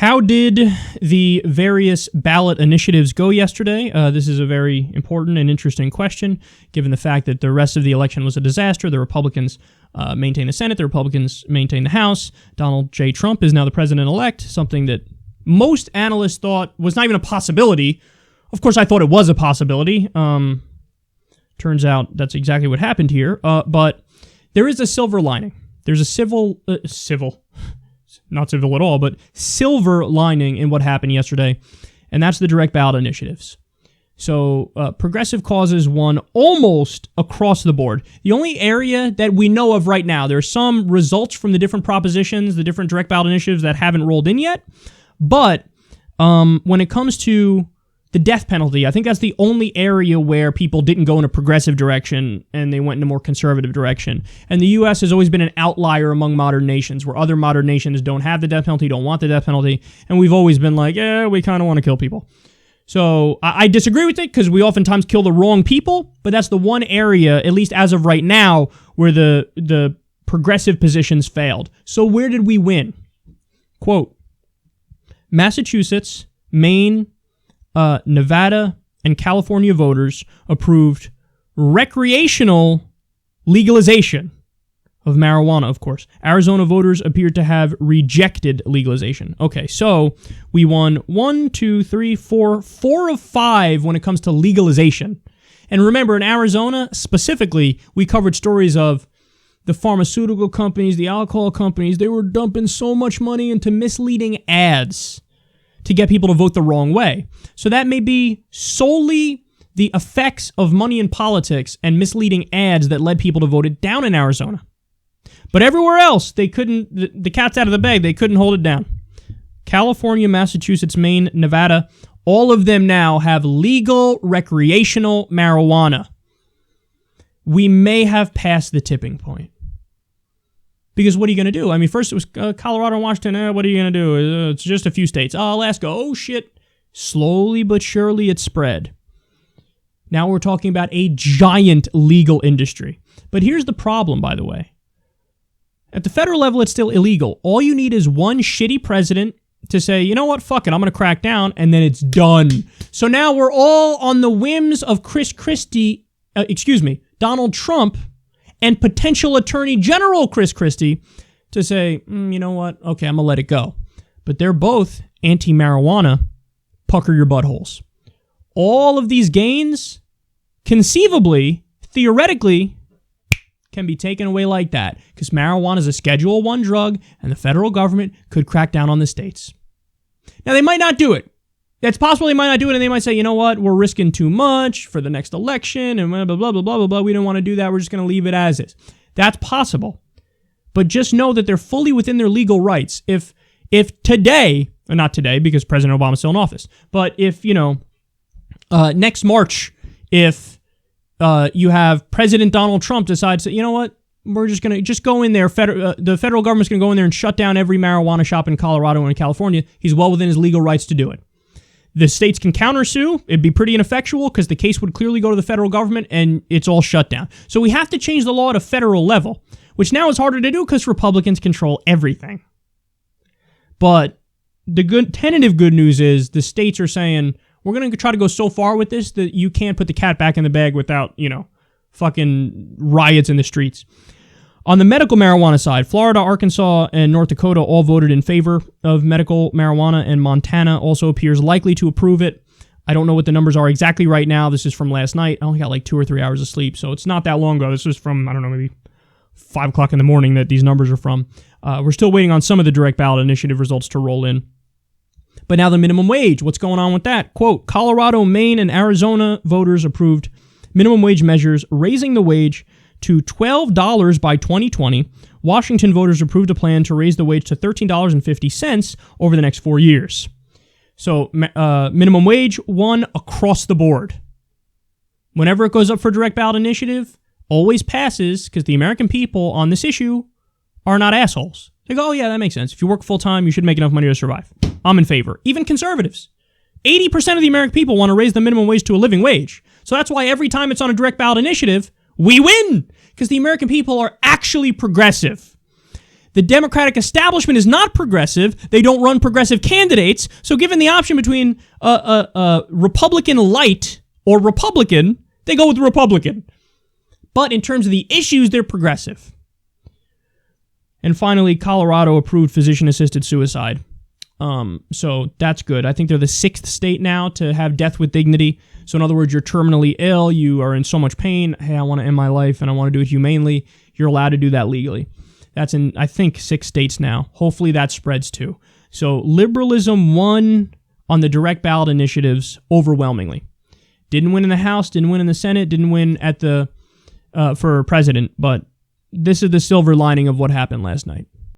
How did the various ballot initiatives go yesterday? This is a very important and interesting question, given the fact that the rest of the election was a disaster. The Republicans maintain the Senate. The Republicans maintain the House. Donald J. Trump is now the president-elect, something that most analysts thought was not even a possibility. Of course, I thought it was a possibility. Turns out that's exactly what happened here. But there is a silver lining. There's a not civil at all, but silver lining in what happened yesterday, and that's the direct ballot initiatives. So progressive causes won almost across the board. The only area that we know of right now, there are some results from the different propositions, the different direct ballot initiatives that haven't rolled in yet, but when it comes to the death penalty, I think that's the only area where people didn't go in a progressive direction and they went in a more conservative direction. And the U.S. has always been an outlier among modern nations, where other modern nations don't have the death penalty, don't want the death penalty, and we've always been like, yeah, we kind of want to kill people. So I disagree with it because we oftentimes kill the wrong people, but that's the one area, at least as of right now, where the progressive positions failed. So where did we win? Quote, Massachusetts, Maine, Nevada, and California voters approved recreational legalization of marijuana, of course. Arizona voters appeared to have rejected legalization. Okay, so we won 4 of 5 when it comes to legalization. And remember, in Arizona, specifically, we covered stories of the pharmaceutical companies, the alcohol companies. They were dumping so much money into misleading ads to get people to vote the wrong way. So that may be solely the effects of money in politics and misleading ads that led people to vote it down in Arizona. But everywhere else, they couldn't, the cat's out of the bag, they couldn't hold it down. California, Massachusetts, Maine, Nevada, all of them now have legal recreational marijuana. We may have passed the tipping point. Because what are you going to do? I mean, first it was Colorado and Washington. What are you going to do? It's just a few states. Alaska. Oh, shit. Slowly but surely it spread. Now we're talking about a giant legal industry. But here's the problem, by the way. At the federal level, it's still illegal. All you need is one shitty president to say, you know what, fuck it, I'm going to crack down, and then it's done. So now we're all on the whims of Donald Trump, and potential Attorney General Chris Christie to say, you know what, okay, I'm going to let it go. But they're both anti-marijuana, pucker your buttholes. All of these gains, conceivably, theoretically, can be taken away like that, because marijuana is a Schedule I drug, and the federal government could crack down on the states. Now, they might not do it. It's possible they might not do it, and they might say, you know what, we're risking too much for the next election, and blah, blah, blah, blah, blah, blah. We don't want to do that. We're just going to leave it as is. That's possible. But just know that they're fully within their legal rights. If today, or not today, because President Obama's still in office, but if, next March, if you have President Donald Trump decides that, you know what, we're just going to go in there, the federal government's going to go in there and shut down every marijuana shop in Colorado and in California, he's well within his legal rights to do it. The states can countersue. It'd be pretty ineffectual because the case would clearly go to the federal government and it's all shut down. So we have to change the law at a federal level, which now is harder to do because Republicans control everything. But the tentative good news is the states are saying, we're going to try to go so far with this that you can't put the cat back in the bag without, fucking riots in the streets. On the medical marijuana side, Florida, Arkansas, and North Dakota all voted in favor of medical marijuana, and Montana also appears likely to approve it. I don't know what the numbers are exactly right now. This is from last night. I only got like 2 or 3 hours of sleep, so it's not that long ago. This was from, maybe 5 o'clock in the morning that these numbers are from. We're still waiting on some of the direct ballot initiative results to roll in. But now the minimum wage, what's going on with that? Quote, Colorado, Maine, and Arizona voters approved minimum wage measures, raising the wage to $12 by 2020. Washington voters approved a plan to raise the wage to $13.50 over the next 4 years. So minimum wage won across the board. Whenever it goes up for direct ballot initiative, always passes because the American people on this issue are not assholes. They go, oh yeah, that makes sense. If you work full-time, you should make enough money to survive. I'm in favor. Even conservatives. 80% of the American people want to raise the minimum wage to a living wage. So that's why every time it's on a direct ballot initiative, we win, because the American people are actually progressive. The Democratic establishment is not progressive. They don't run progressive candidates. So given the option between Republican light or Republican, they go with Republican. But in terms of the issues, they're progressive. And finally, Colorado approved physician-assisted suicide. So that's good. I think they're the 6th state now to have death with dignity. So in other words, you're terminally ill, you are in so much pain, hey, I want to end my life and I want to do it humanely. You're allowed to do that legally. That's in, I think, 6 states now. Hopefully that spreads too. So liberalism won on the direct ballot initiatives overwhelmingly. Didn't win in the House, didn't win in the Senate, didn't win at the for president, but this is the silver lining of what happened last night.